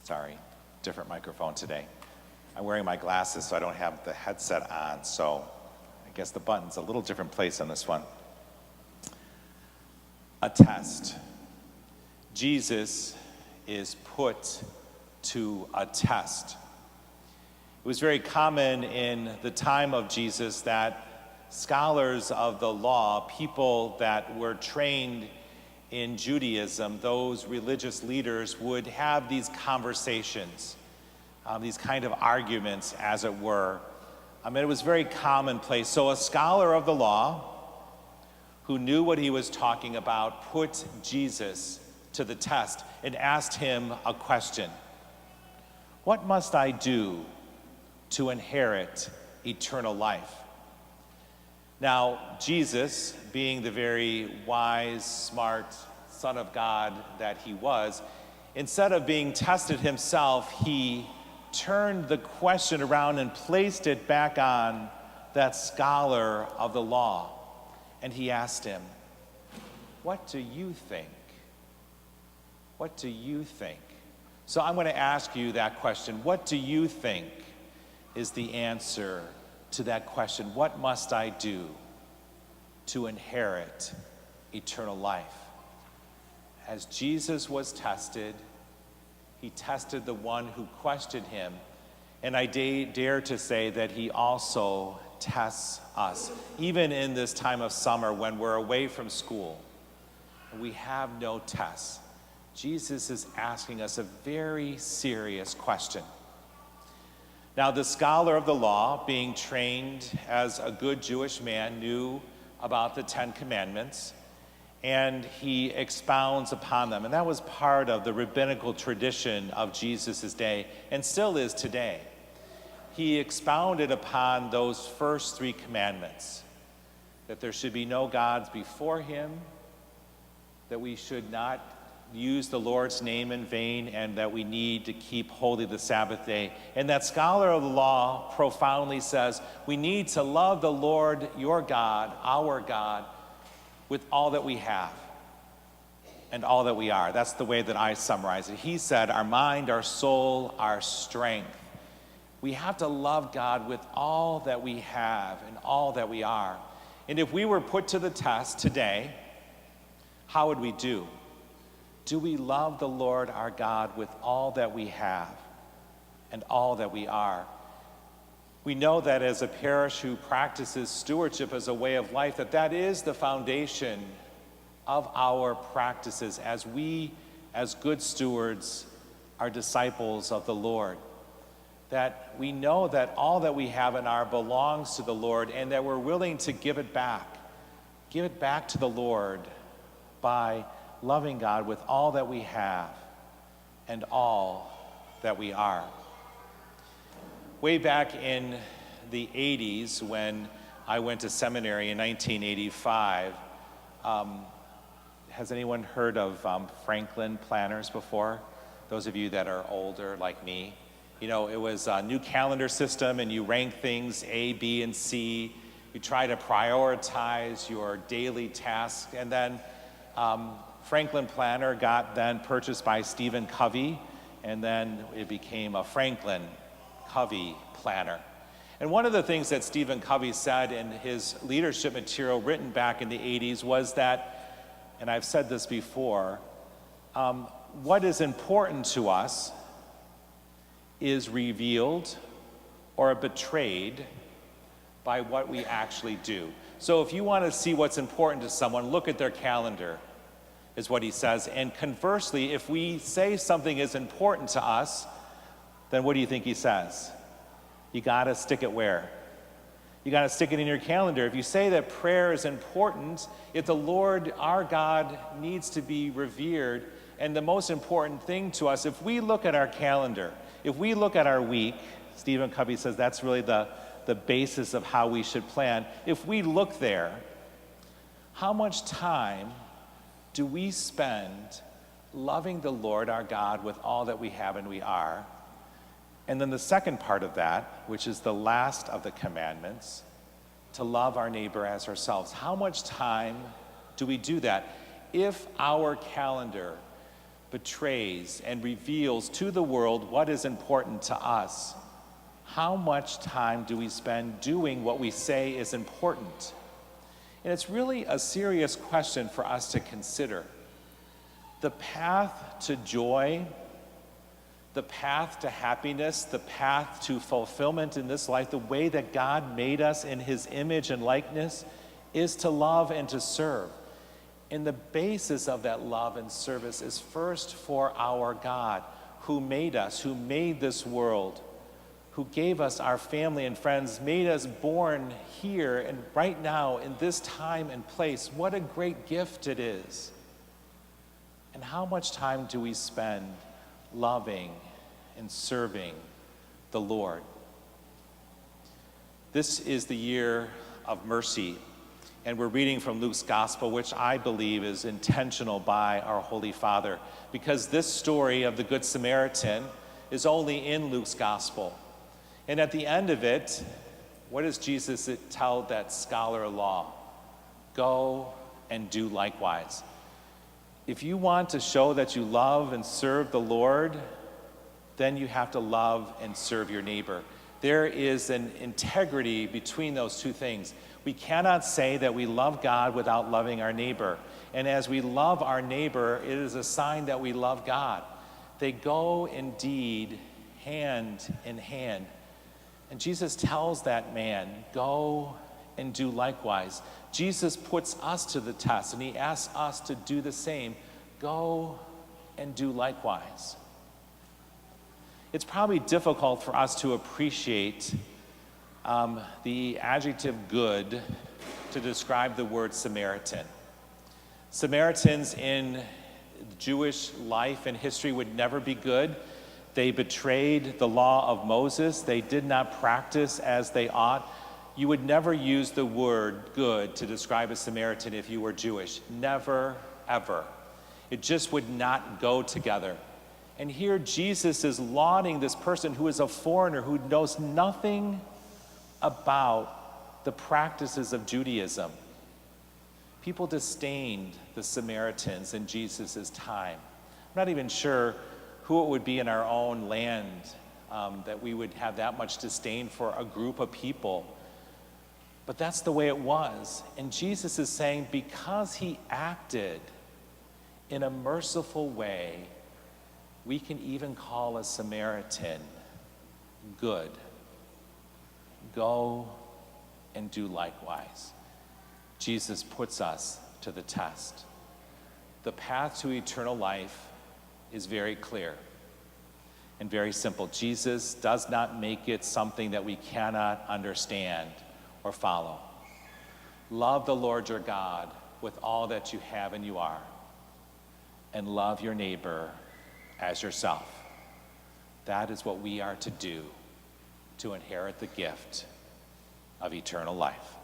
Sorry, different microphone today. I'm wearing my glasses, so I don't have the headset on, so I guess the button's a little different place on this one. A test. Jesus is put to a test. It was very common in the time of Jesus that scholars of the law, people that were trained in Judaism, those religious leaders would have these conversations, these kind of arguments, as it were. It was very commonplace. So a scholar of the law who knew what he was talking about put Jesus to the test and asked him a question. What must I do to inherit eternal life? Now, Jesus, being the very wise, smart Son of God that he was, instead of being tested himself, he turned the question around and placed it back on that scholar of the law. And he asked him, "What do you think? What do you think?" So I'm going to ask you that question. What do you think is the answer to that question? What must I do to inherit eternal life? As Jesus was tested, he tested the one who questioned him. And I dare to say that he also tests us. Even in this time of summer when we're away from school and we have no tests, Jesus is asking us a very serious question. Now, the scholar of the law, being trained as a good Jewish man, knew about the 10 Commandments, and he expounds upon them. And that was part of the rabbinical tradition of Jesus' day, and still is today. He expounded upon those first 3 commandments, that there should be no gods before him, that we should not use the Lord's name in vain, and that we need to keep holy the Sabbath day. And that scholar of the law profoundly says, we need to love the Lord, your God, our God, with all that we have and all that we are. That's the way that I summarize it. He said, our mind, our soul, our strength. We have to love God with all that we have and all that we are. And if we were put to the test today, how would we do? Do we love the Lord our God with all that we have and all that we are? We know that as a parish who practices stewardship as a way of life, that is the foundation of our practices as we, as good stewards, are disciples of the Lord. That we know that all that we have and are belongs to the Lord, and that we're willing to give it back to the Lord by loving God with all that we have and all that we are. Way back in the 80s, when I went to seminary in 1985, has anyone heard of Franklin planners before? Those of you that are older like me. You know, it was a new calendar system, and you rank things A, B, and C. You try to prioritize your daily tasks, and then Franklin Planner got then purchased by Stephen Covey, and then it became a Franklin Covey Planner. And one of the things that Stephen Covey said in his leadership material written back in the 80s was that, and I've said this before, what is important to us is revealed or betrayed by what we actually do. So if you want to see what's important to someone, look at their calendar, is what he says. And conversely, if we say something is important to us, then what do you think he says? You got to stick it where? You got to stick it in your calendar. If you say that prayer is important, if the Lord, our God, needs to be revered, and the most important thing to us, if we look at our calendar, if we look at our week, Stephen Covey says that's really the basis of how we should plan. If we look there, how much time do we spend loving the Lord our God with all that we have and we are? And then the second part of that, which is the last of the commandments, to love our neighbor as ourselves. How much time do we do that? If our calendar betrays and reveals to the world what is important to us, how much time do we spend doing what we say is important? And it's really a serious question for us to consider. The path to joy, the path to happiness, the path to fulfillment in this life, the way that God made us in his image and likeness, is to love and to serve. And the basis of that love and service is first for our God, who made us, who made this world, who gave us our family and friends, made us born here and right now in this time and place. What a great gift it is. And how much time do we spend loving and serving the Lord? This is the year of mercy, and we're reading from Luke's gospel, which I believe is intentional by our Holy Father, because this story of the Good Samaritan is only in Luke's gospel. And at the end of it, what does Jesus tell that scholar of law? Go and do likewise. If you want to show that you love and serve the Lord, then you have to love and serve your neighbor. There is an integrity between those two things. We cannot say that we love God without loving our neighbor. And as we love our neighbor, it is a sign that we love God. They go indeed hand in hand. And Jesus tells that man, go and do likewise. Jesus puts us to the test, and he asks us to do the same. Go and do likewise. It's probably difficult for us to appreciate the adjective good to describe the word Samaritan. Samaritans in Jewish life and history would never be good. They betrayed the law of Moses. They did not practice as they ought. You would never use the word good to describe a Samaritan if you were Jewish. Never, ever. It just would not go together. And here Jesus is lauding this person who is a foreigner, who knows nothing about the practices of Judaism. People disdained the Samaritans in Jesus' time. I'm not even sure who it would be in our own land that we would have that much disdain for a group of people. But that's the way it was. And Jesus is saying, because he acted in a merciful way, we can even call a Samaritan good. Go and do likewise. Jesus puts us to the test. The path to eternal life is very clear and very simple. Jesus does not make it something that we cannot understand or follow. Love the Lord your God with all that you have and you are, and love your neighbor as yourself. That is what we are to do to inherit the gift of eternal life.